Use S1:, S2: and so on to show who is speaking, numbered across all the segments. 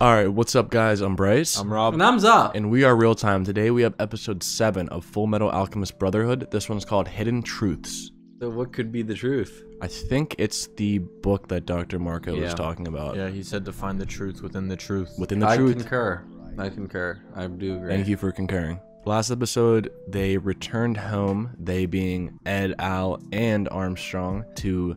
S1: Alright, what's up guys? I'm Bryce.
S2: I'm Rob.
S3: And I'm Zuff.
S1: And we are Real Time. Today we have episode 7 of Fullmetal Alchemist Brotherhood. This one's called Hidden Truths.
S3: So what could be the truth?
S1: I think it's the book that Dr. Marco was talking about.
S2: Yeah, he said to find the truth within the truth.
S1: Within the
S3: I
S1: truth.
S3: concur. I do agree.
S1: Thank you for concurring. Last episode, they returned home, they being Ed, Al, and Armstrong, to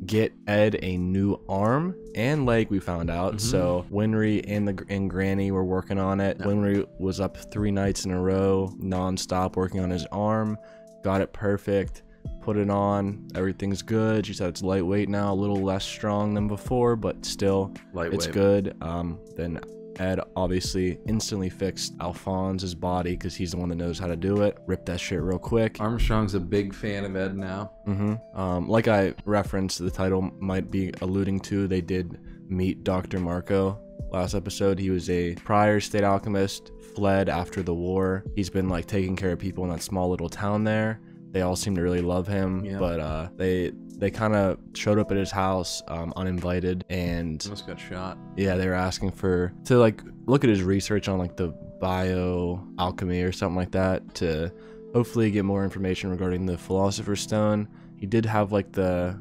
S1: get Ed a new arm and leg, we found out. So Winry and Granny were working on it. Winry was up 3 nights in a row, non-stop, working on his arm. Got it perfect. Put it on. Everything's good. She said it's lightweight now, a little less strong than before, but still, it's good. Then Ed obviously instantly fixed Alphonse's body because he's the one that knows how to do it. Ripped that shit real quick.
S3: Armstrong's a big fan of Ed now.
S1: Like I referenced, the title might be alluding to, they did meet Dr. Marco last episode. He was a prior state alchemist, fled after the war. He's been like taking care of people in that small little town there. They all seem to really love him, but they kind of showed up at his house uninvited, and
S3: Almost got shot.
S1: yeah, they were asking to like look at his research on like the bio alchemy or something like that, to hopefully get more information regarding the Philosopher's Stone. He did have like I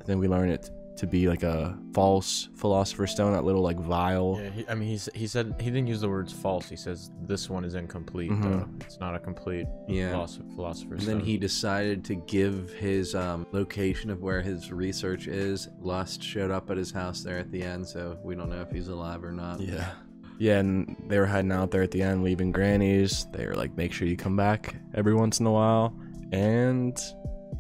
S1: think we learned it to be like a false Philosopher's Stone, that little like vial.
S2: Yeah, he said he didn't use the words false. He says this one is incomplete. It's not a complete philosopher's
S3: And then
S2: stone.
S3: he decided to give his location of where his research is. Lust showed up at his house there at the end, so we don't know if he's alive or not.
S1: Yeah, and they were heading out there at the end, leaving Granny's. They were like, make sure you come back every once in a while. And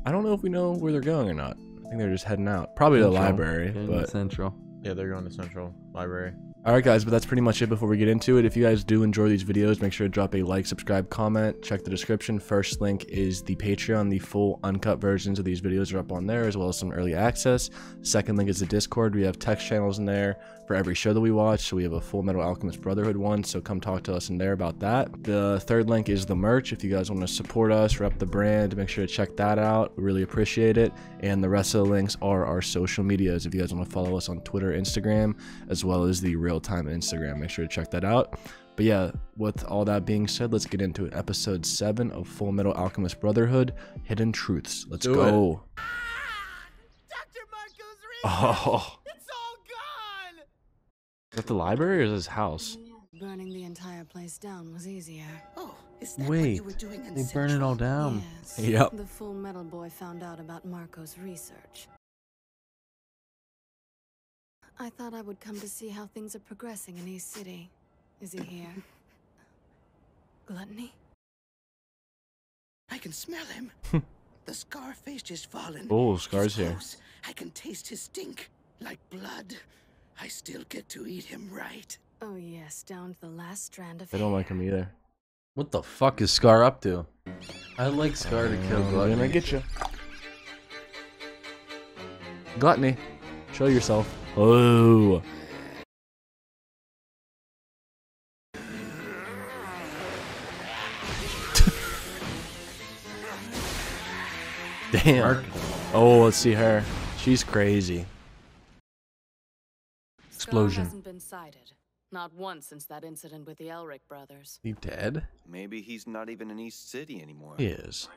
S1: I don't know if we know where they're going or not. I think they're just heading out. Probably to the library, but
S3: Central.
S2: Yeah, they're going to Central Library.
S1: Alright guys, but that's pretty much it before we get into it. If you guys do enjoy these videos, make sure to drop a like, subscribe, comment, check the description. First link is the Patreon. The full uncut versions of these videos are up on there, as well as some early access. Second link is the Discord. We have text channels in there for every show that we watch. So we have a Fullmetal Alchemist Brotherhood one, so come talk to us in there about that. The third link is the merch. If you guys want to support us, rep the brand, make sure to check that out. We really appreciate it. And the rest of the links are our social medias. If you guys want to follow us on Twitter, Instagram, as well as the Real Time Instagram, make sure to check that out. But yeah, with all that being said, let's get into it. Episode 7 of Fullmetal Alchemist Brotherhood, Hidden Truths. Let's go.
S4: Dr. Marco's research!
S1: Oh,
S4: It's all gone!
S1: is that the library or is this his house?
S5: Burning the entire place down was easier.
S4: Oh, is that what
S3: Wait,
S4: you were doing in
S3: they burn it all down.
S5: Yes.
S1: Yep.
S5: The Fullmetal boy found out about Marco's research. I thought I would come to see how things are progressing in East City. Is he here? Gluttony?
S4: I can smell him. The scar face just fallen.
S1: Oh,
S4: He's
S1: Scar's here.
S4: close. I can taste his stink. Like blood. I still get to eat him right.
S5: Oh yes, down to the last strand of
S1: They don't
S5: hair.
S1: like him either.
S3: What the fuck is Scar up to? I like Scar to kill
S1: I'm
S3: Gluttony.
S1: gonna get you. Gluttony, show yourself. Oh. Damn. Oh, let's see her. She's crazy.
S2: Explosion.
S5: Scar hasn't been sighted. Not once since that incident with the Elric brothers.
S1: He dead?
S6: Maybe he's not even in East City anymore.
S1: He is.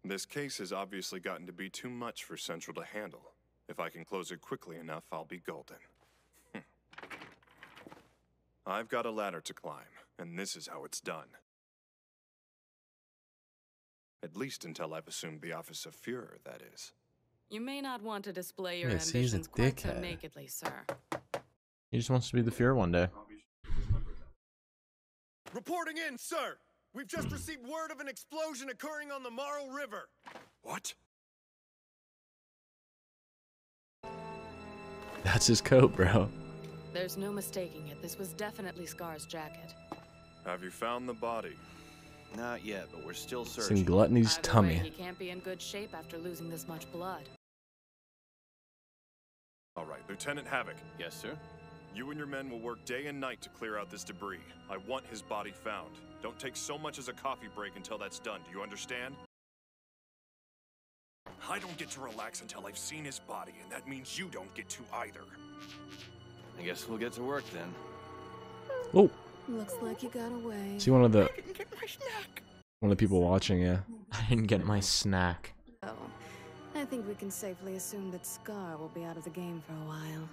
S7: This case has obviously gotten to be too much for Central to handle. If I can close it quickly enough, I'll be golden. I've got a ladder to climb, and this is how it's done. At least until I've assumed the office of Führer, that is.
S5: You may not want to display your
S1: Yes, he's a
S5: ambitions quite so
S1: dickhead.
S5: nakedly, sir.
S2: He just wants to be the Fear one day.
S7: Reporting in, sir! We've just received word of an explosion occurring on the Marl River. What?
S1: That's his coat, bro.
S5: There's no mistaking it. This was definitely Scar's jacket.
S7: Have you found the body?
S6: Not yet, but we're still
S1: It's in
S6: searching.
S1: Gluttony's
S5: Either
S1: tummy.
S5: way, he can't be in good shape after losing this much blood.
S7: All right, Lieutenant Havoc.
S6: Yes, sir.
S7: You and your men will work day and night to clear out this debris. I want his body found. Don't take so much as a coffee break until that's done. Do you understand? I don't get to relax until I've seen his body, and that means you don't get to either.
S6: I guess we'll get to work then.
S1: Oh,
S5: Looks like you got away.
S1: see one of the
S4: I didn't get my snack.
S1: people watching. Yeah.
S2: I didn't get my snack.
S5: Oh, I think we can safely assume that Scar will be out of the game for a while.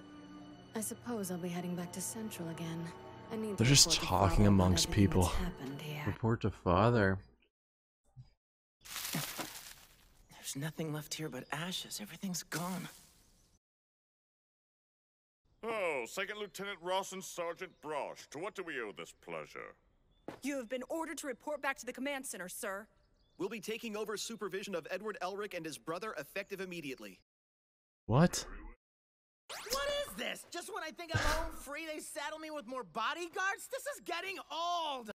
S5: I suppose I'll be heading back to Central again. I need to
S1: They're just
S5: report to
S1: talking
S5: Father about
S1: amongst
S5: everything
S1: people.
S5: that's happened here.
S3: Report to father.
S4: There's nothing left here but ashes. Everything's gone.
S7: Oh, Second Lieutenant Ross and Sergeant Brosh. To what do we owe this pleasure?
S8: You have been ordered to report back to the command center, sir.
S9: We'll be taking over supervision of Edward Elric and his brother effective immediately.
S1: What?
S4: What is this? Just when I think I'm home free, they saddle me with more bodyguards? This is getting old!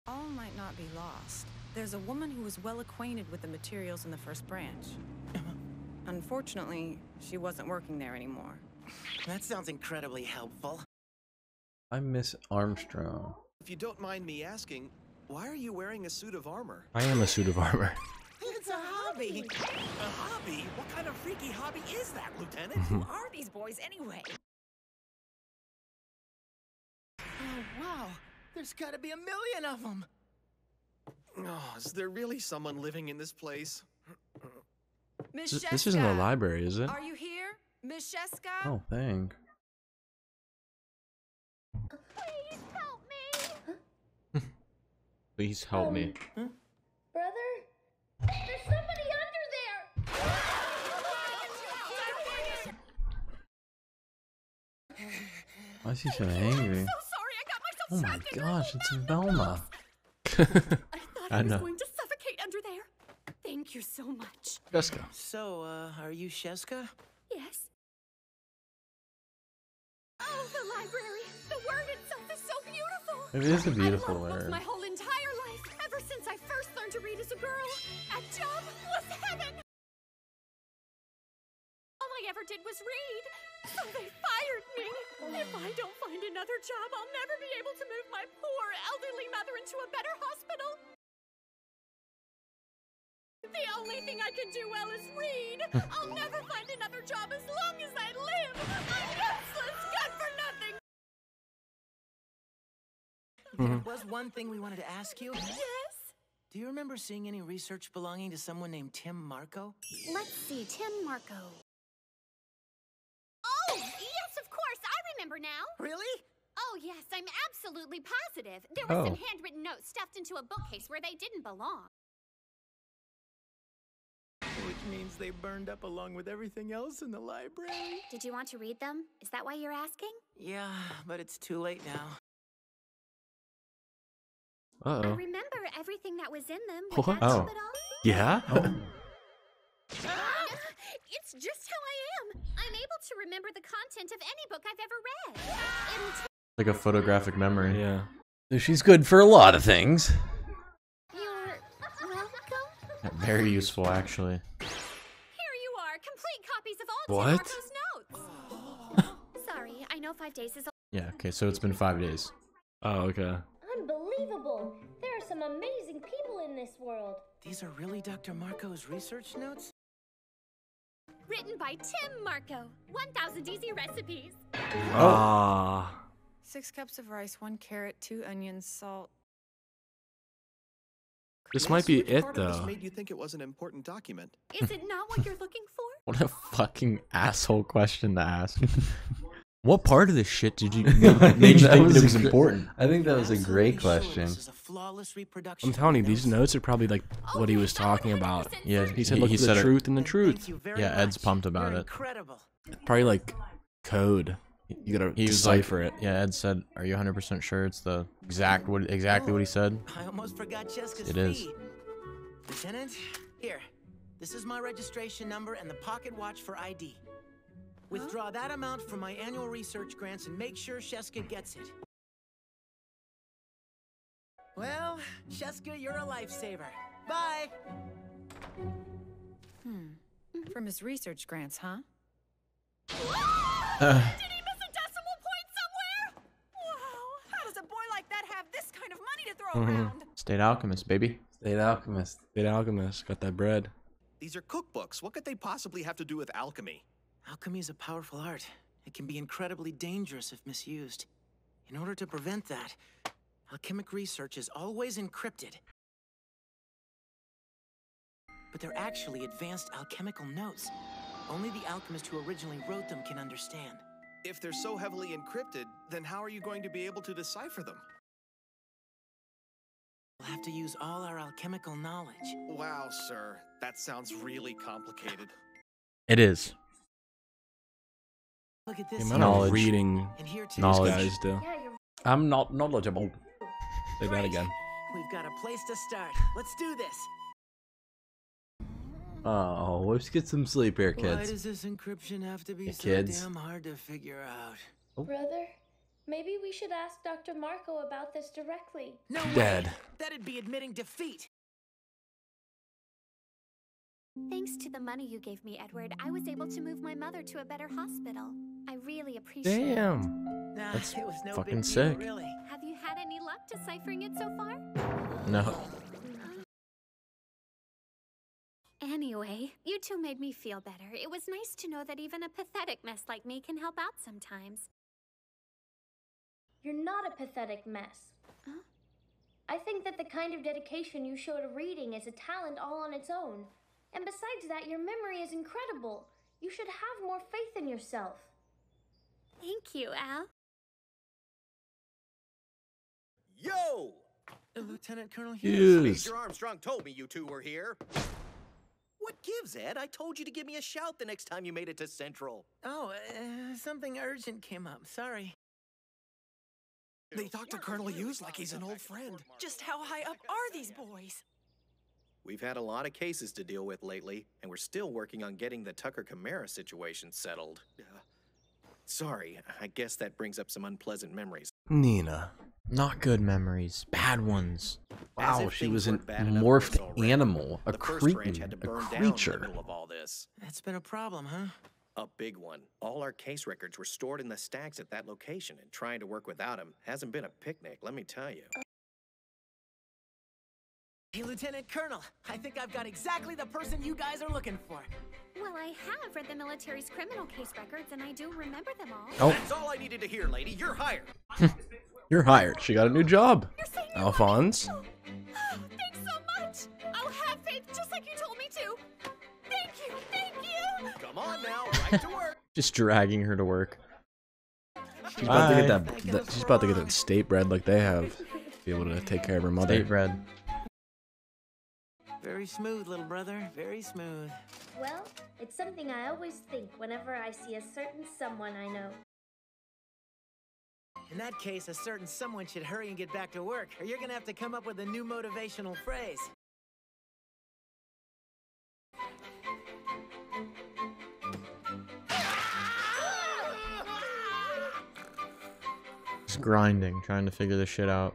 S8: All might not be lost. There's a woman who was well acquainted with the materials in the first branch. Unfortunately, she wasn't working there anymore.
S4: That sounds incredibly helpful.
S3: I miss Armstrong.
S9: If you don't mind me asking, why are you wearing a suit of armor?
S1: I am a suit of armor.
S4: It's a hobby. A hobby? What kind of freaky hobby is that, Lieutenant?
S8: Who are these boys anyway?
S4: Oh, wow. There's gotta be a million of them.
S9: Oh, is there really someone living in this place?
S8: Miss
S1: This isn't a
S8: Sheska,
S1: library, is it?
S8: Are you here? Miss Sheska?
S3: Oh, thank.
S10: Please help me!
S2: Please help me.
S10: Brother? There's somebody under there!
S3: Why is he so angry?
S8: So sorry, I got myself
S3: Oh my
S8: trapped in
S3: gosh, it's Velma.
S8: I thought
S2: I
S8: I was
S2: know.
S8: going to suffocate under there. Thank you so much.
S1: Jessica.
S4: So, are you Sheska?
S8: Yes. Oh, the library. The word itself is so beautiful.
S3: It is a beautiful
S8: I loved books
S3: word.
S8: my whole entire life, ever since I first learned to read as a girl. A job was heaven. All I ever did was read, so they fired me. If I don't find another job, I'll never be able to move my poor elderly mother into a better hospital. The only thing I can do well is read. I'll never find another job as long as I live. I'm useless, good for nothing.
S4: There was one thing we wanted to ask you.
S8: Yes?
S4: Do you remember seeing any research belonging to someone named Tim Marco?
S10: Let's see, Tim Marco. Oh, yes, of course, I remember now.
S4: Really?
S10: Oh, yes, I'm absolutely positive. There were
S1: Oh.
S10: some handwritten notes stuffed into a bookcase where they didn't belong.
S4: Which means they burned up along with everything else in the library.
S10: Did you want to read them? Is that why you're asking?
S4: Yeah, but it's too late now.
S10: I
S1: Uh-oh.
S10: remember everything that was in them.
S1: What?
S10: Would that
S1: Oh.
S10: help at all?
S1: Yeah?
S10: It's just how I am. I'm able to remember the content of any book I've ever read.
S2: Like a photographic memory.
S1: Yeah.
S3: She's good for a lot of things.
S10: You're welcome.
S2: Very useful, actually.
S10: Here you are, complete copies of all
S1: What?
S10: Tim Marco's notes. Sorry, I know 5 days is a
S2: Yeah, okay, so it's been 5 days.
S1: Oh, okay.
S10: Unbelievable. There are some amazing people in this world.
S4: These are really Dr. Marco's research notes?
S10: Written by Tim Marco. 1,000 easy recipes.
S1: Ah.
S8: 6 cups of rice, 1 carrot, 2 onions, salt.
S1: This might be
S9: Which
S1: it,
S9: part of this
S1: though.
S9: made you think it was an important document?
S10: Is it not what you're looking for?
S2: What a fucking asshole question to ask. What part of this shit did you made you
S3: That
S2: think
S3: was
S2: that it was
S3: a gr-
S2: important?
S3: I think that was a great
S4: Absolutely sure
S3: question.
S4: This is a flawless reproduction
S1: I'm telling you,
S4: of
S1: these
S4: notes.
S1: notes are probably like what he was talking about.
S2: Yeah,
S1: He said, look
S2: he
S1: for
S2: said
S1: the
S2: it.
S1: truth and the
S4: Thank
S1: truth.
S4: you very
S2: Yeah, Ed's
S4: much.
S2: pumped about
S4: You're
S2: it.
S4: Incredible.
S1: Probably like code. You gotta
S2: He was like,
S1: decipher it.
S2: yeah, Ed said, are you 100% sure it's the exactly what he said?
S4: I almost forgot Cheska's
S2: It is.
S4: fee. Lieutenant, here. This is my registration number and the pocket watch for ID. Withdraw that amount from my annual research grants and make sure Sheska gets it. Well, Sheska, you're a lifesaver. Bye!
S8: From his research grants, huh?
S10: Did he miss a decimal point somewhere?
S8: Wow, how does a boy like that have this kind of money to throw around?
S2: State Alchemist, baby.
S3: State Alchemist.
S1: Big Alchemist got that bread.
S9: These are cookbooks. What could they possibly have to do with alchemy?
S4: Alchemy is a powerful art. It can be incredibly dangerous if misused. In order to prevent that, alchemic research is always encrypted. But they're actually advanced alchemical notes. Only the alchemist who originally wrote them can understand.
S9: If they're so heavily encrypted, then how are you going to be able to decipher them?
S4: We'll have to use all our alchemical knowledge.
S9: Wow, sir. That sounds really complicated.
S2: It is.
S4: Look at
S1: The
S4: this.
S1: amount of
S2: Knowledge.
S1: reading
S4: And here too.
S1: these
S2: Knowledge.
S1: guys do.
S3: I'm not knowledgeable.
S1: Say that again.
S4: We've got a place to start. Let's do this.
S3: Oh, let's get some sleep here,
S4: Why
S3: kids.
S4: does this encryption have to be
S3: Hey,
S4: so
S3: kids.
S4: damn hard to figure out?
S11: Brother, maybe we should ask Dr. Marco about this directly.
S4: No
S1: Dead.
S4: way. That'd be admitting defeat.
S10: Thanks to the money you gave me, Edward, I was able to move my mother to a better hospital. I really appreciate it.
S1: Damn.
S4: Nah,
S2: That's
S4: it was no
S2: fucking
S4: big deal,
S2: sick.
S4: really.
S10: Have you had any luck deciphering it so far?
S2: No.
S10: Anyway, you two made me feel better. It was nice to know that even a pathetic mess like me can help out sometimes.
S11: You're not a pathetic mess.
S10: Huh?
S11: I think that the kind of dedication you show to reading is a talent all on its own. And besides that, your memory is incredible. You should have more faith in yourself.
S10: Thank you, Al.
S9: Yo!
S4: Lieutenant Colonel
S1: Yes.
S9: Major Armstrong told me you two were here. What gives, Ed? I told you to give me a shout the next time you made it to Central.
S4: Oh, something urgent came up. Sorry.
S9: They talk to Colonel Hughes like he's an old friend.
S8: Just how high up are these boys?
S9: We've had a lot of cases to deal with lately, and we're still working on getting the Tucker Chimera situation settled. Sorry, I guess that brings up some unpleasant memories.
S1: Nina.
S2: Not good memories. Bad ones.
S9: As
S3: Wow,
S9: if
S3: she
S9: things
S3: was an
S9: weren't bad enough for us
S3: morphed
S9: already.
S3: animal, a
S9: The first
S3: creature,
S9: ranch had to
S3: a
S9: burn down in the
S3: creature.
S9: middle of all this.
S4: That's been a problem, huh?
S9: A big one. All our case records were stored in the stacks at that location, and trying to work without them hasn't been a picnic, let me tell you.
S4: Hey, Lieutenant Colonel, I think I've got exactly the person you guys are looking for.
S10: Well, I have read the military's criminal case records, and I do remember them all.
S1: Oh,
S9: That's all I needed to hear, lady. You're hired.
S1: you're hired. She got a new job.
S10: You're saying
S1: Alphonse.
S10: Oh, thanks so much. I'll have faith just like you told me to. Thank you, thank you.
S9: Come on now, right to work.
S2: Just dragging her to work.
S1: She's about to get
S2: Bye.
S1: that. She's about to get that state bread like they have. Be able to take care of her mother.
S2: State bread.
S4: Very smooth, little brother. Very smooth.
S11: Well, it's something I always think whenever I see a certain someone I know.
S4: In that case, a certain someone should hurry and get back to work, or you're gonna have to come up with a new motivational phrase.
S2: Just grinding, trying to figure this shit out.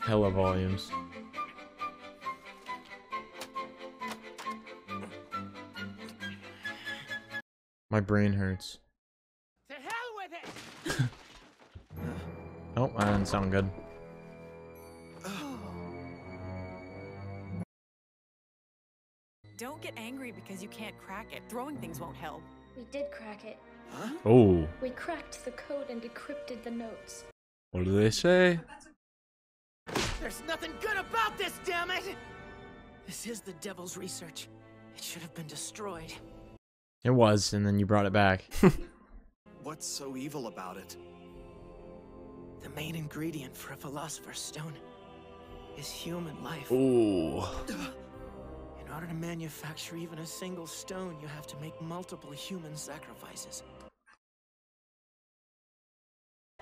S2: Hella volumes. My brain hurts.
S4: To hell with it!
S2: Oh, that didn't sound good.
S8: Don't get angry because you can't crack it. Throwing things won't help.
S11: We did crack it.
S1: Oh,
S11: We cracked the code and decrypted the notes.
S1: what do they say?
S4: There's nothing good about this, damn it! This is the devil's research. It should have been destroyed.
S2: It was, and then you brought it back.
S9: What's so evil about it?
S4: The main ingredient for a philosopher's stone is human life.
S1: Ooh.
S4: In order to manufacture even a single stone, you have to make multiple human sacrifices.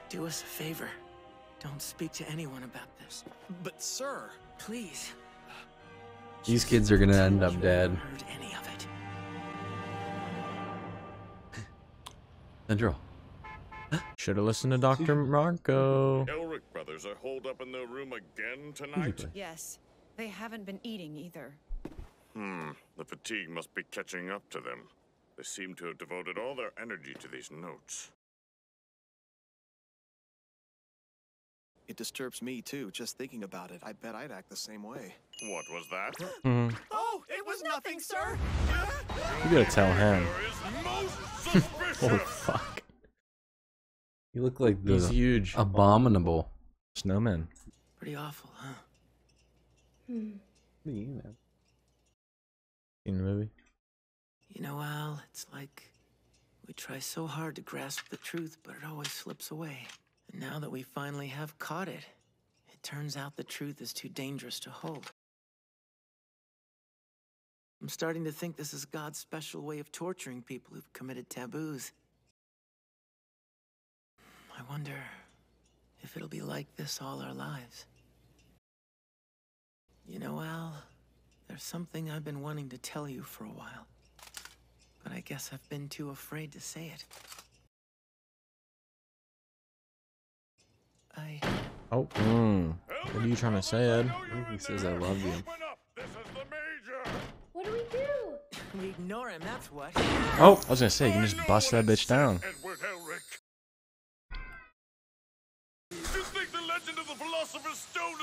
S4: Do us a favor. Don't speak to anyone about this.
S9: But sir,
S4: Please.
S3: These kids are gonna end up
S4: You
S3: dead.
S4: haven't heard any of it.
S3: Central.
S2: Should have listened to Dr. Marco.
S7: Elric brothers are holed up in their room again tonight?
S8: Yes. They haven't been eating either.
S7: The fatigue must be catching up to them. They seem to have devoted all their energy to these notes.
S6: It disturbs me too, just thinking about it. I bet I'd act the same way.
S7: What was that?
S2: Mhm.
S9: oh, it was nothing, sir.
S1: You gotta tell him.
S2: Oh fuck.
S3: You look like
S2: He's huge.
S3: Abominable.
S1: Snowman.
S4: Pretty awful, huh?
S3: What do you know?
S2: In the movie.
S4: You know, Al, it's like we try so hard to grasp the truth, but it always slips away. And now that we finally have caught it, it turns out the truth is too dangerous to hold. I'm starting to think this is God's special way of torturing people who've committed taboos. I wonder if it'll be like this all our lives. You know, Al, there's something I've been wanting to tell you for a while, but I guess I've been too afraid to say it.
S2: Oh. What are you trying to say, Ed?
S3: I think he says I love you.
S11: What do we do?
S4: We ignore him, that's what.
S1: Oh, I was gonna say, you can just bust that bitch down.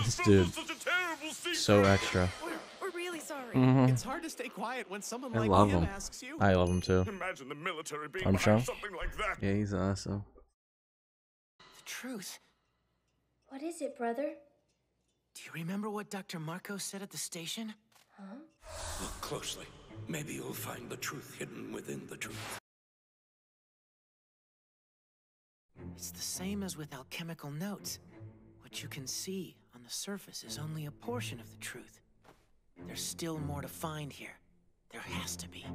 S2: This dude, so extra.
S6: We're really sorry.
S1: Mhm.
S6: It's hard to stay quiet when someone
S3: I
S6: like
S3: love
S6: him
S3: him.
S6: asks you.
S2: I love him too.
S7: Imagine the military being
S1: I'm
S7: behind
S1: sure.
S7: something like that.
S3: Yeah, he's awesome.
S4: The truth.
S11: What is it, brother?
S4: Do you remember what Dr. Marco said at the station?
S11: Huh?
S12: Look closely. Maybe you'll find the truth hidden within the truth.
S4: It's the same as with alchemical notes. What you can see on the surface is only a portion of the truth. There's still more to find here. There has to be.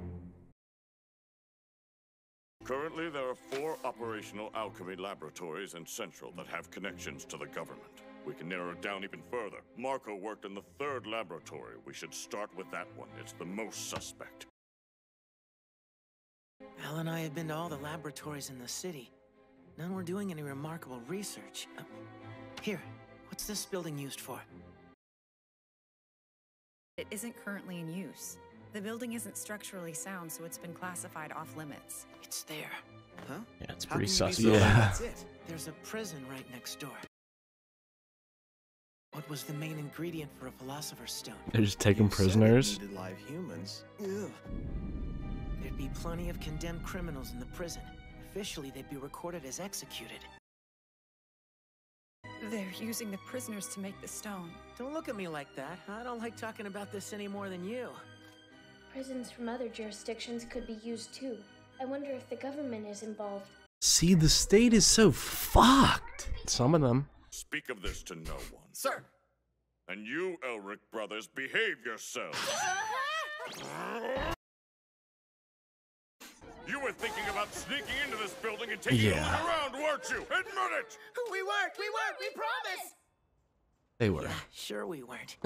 S7: Currently, there are 4 operational alchemy laboratories in Central that have connections to the government. We can narrow it down even further. Marco worked in the 3rd laboratory. We should start with that one. It's the most suspect.
S4: Al and I have been to all the laboratories in the city. None were doing any remarkable research. Here, what's this building used for?
S13: It isn't currently in use. The building isn't structurally sound, so it's been classified off limits.
S4: It's there.
S6: Huh?
S2: Yeah, it's
S6: How
S2: pretty
S6: can you be
S2: sus.
S6: so sure
S1: Yeah.
S6: that's it?
S4: There's a prison right next door. What was the main ingredient for a philosopher's stone?
S1: They're just taking
S6: You said it
S1: prisoners.
S6: needed live humans.
S4: Ugh. There'd be plenty of condemned criminals in the prison. Officially, they'd be recorded as executed.
S13: They're using the prisoners to make the stone.
S4: Don't look at me like that. I don't like talking about this any more than you.
S11: Prisons from other jurisdictions could be used too. I wonder if the government is involved.
S3: See, the state is so fucked.
S1: Some of them.
S7: Speak of this to no one.
S6: Sir!
S7: And you, Elric brothers, behave yourselves. You were thinking about sneaking into this building and taking a look around, weren't you? Admit it!
S4: We weren't! We promise!
S1: They were.
S4: Sure we weren't.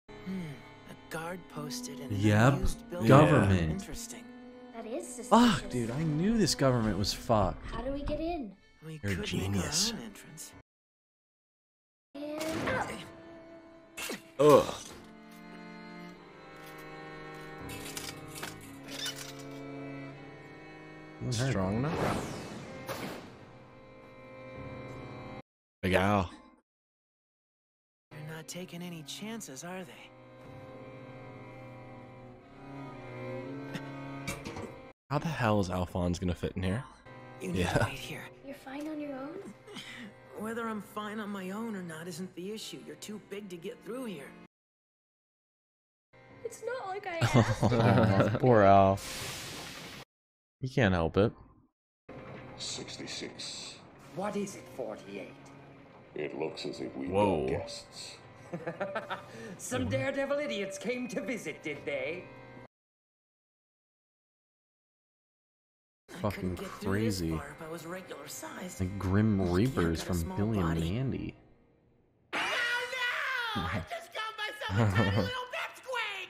S4: A guard posted in an
S3: Yep.
S4: unused building.
S3: Government.
S4: Interesting.
S11: That is suspicious.
S3: Fuck, dude, I knew this government was fucked.
S11: How do we get in?
S4: We
S3: You're a
S4: could
S3: genius.
S4: make our own entrance.
S11: And...
S1: Ugh. Strong enough? Big Al.
S4: They're not taking any chances, are they?
S1: How the hell is Alphonse gonna fit in here?
S4: You need to wait here.
S11: You're fine on your own?
S4: Whether I'm fine on my own or not isn't the issue. You're too big to get through here.
S11: It's not like I asked.
S2: Poor Al. He can't help it.
S14: 66.
S15: What is it, 48?
S14: It looks as if we've
S1: Whoa.
S14: got guests.
S15: Some daredevil idiots came to visit, did they?
S3: Fucking crazy.
S4: If I was regular size.
S3: Like Grim
S4: Well,
S3: Reapers
S4: I've got a
S3: from
S4: small
S3: Billy and
S4: body.
S3: Mandy.
S4: Oh no! I just got myself a tiny little pipsqueak!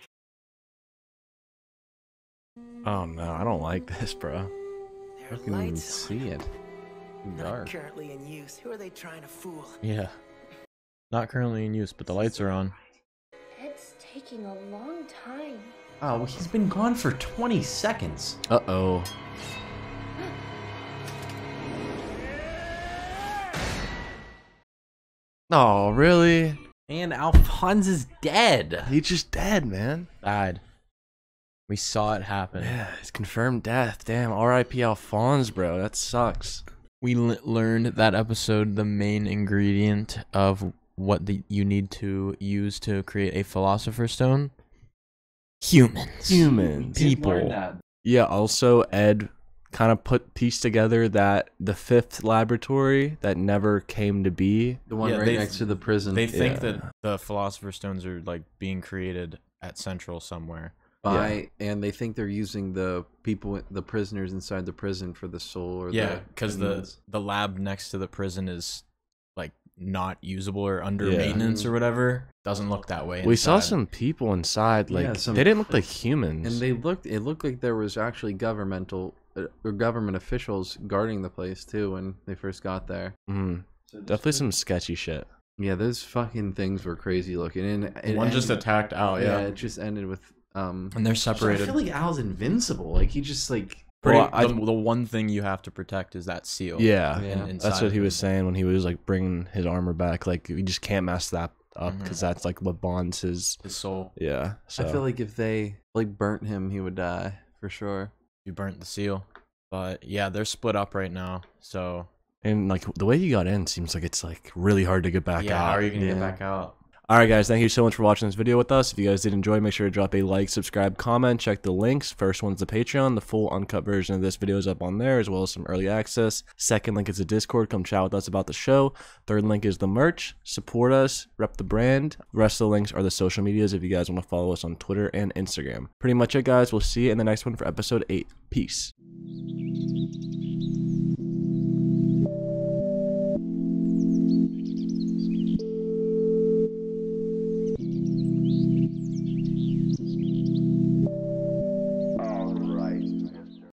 S1: Oh no, I don't like this, bro.
S3: I can even see it.
S4: Not
S3: Dark.
S4: currently in use. Who are they trying to fool?
S2: Yeah. Not currently in use, but the lights are on.
S11: It's taking a long time.
S3: Oh, well, he's been gone for 20 seconds.
S1: Uh-oh. Oh, really?
S3: And Alphonse is dead.
S1: He's just dead, man.
S2: Died. We saw it happen.
S1: Yeah, it's confirmed death. Damn, R.I.P. Alphonse, bro. That sucks.
S2: We learned that episode the main ingredient of what you need to use to create a Philosopher's Stone. Humans. People.
S1: Yeah, also Ed kind of pieced together that the 5th laboratory that never came to be.
S3: The one right next to the prison.
S2: They think that the Philosopher's Stones are like being created at Central somewhere.
S3: And they think they're using the prisoners inside the prison for the soul. Or
S2: because the lab next to the prison is like not usable or under maintenance or whatever. Doesn't look that way.
S1: We saw some people inside, like they didn't look like humans,
S3: and it looked like there was actually government officials guarding the place too when they first got there.
S1: So definitely some sketchy shit.
S3: Yeah, those fucking things were crazy looking, and
S2: one just attacked Al. Yeah,
S3: it just ended with
S2: and they're separated.
S3: I feel like Al's invincible. Like he just like.
S2: The one thing you have to protect is that seal.
S1: Yeah. That's what he was saying when he was like bringing his armor back. Like you just can't mess that up because that's like what bonds his
S2: soul.
S1: Yeah. So
S3: I feel like if they like burnt him, he would die for sure.
S2: You burnt the seal, but yeah, they're split up right now. So
S1: and like the way he got in seems like it's like really hard to get back out.
S2: Yeah, how are you gonna get back out?
S1: Alright guys, thank you so much for watching this video with us. If you guys did enjoy, make sure to drop a like, subscribe, comment, check the links. First one's the Patreon. The full uncut version of this video is up on there, as well as some early access. Second link is the Discord. Come chat with us about the show. Third link is the merch. Support us, rep the brand. The rest of the links are the social medias if you guys want to follow us on Twitter and Instagram. Pretty much it guys. We'll see you in the next one for episode 8. Peace.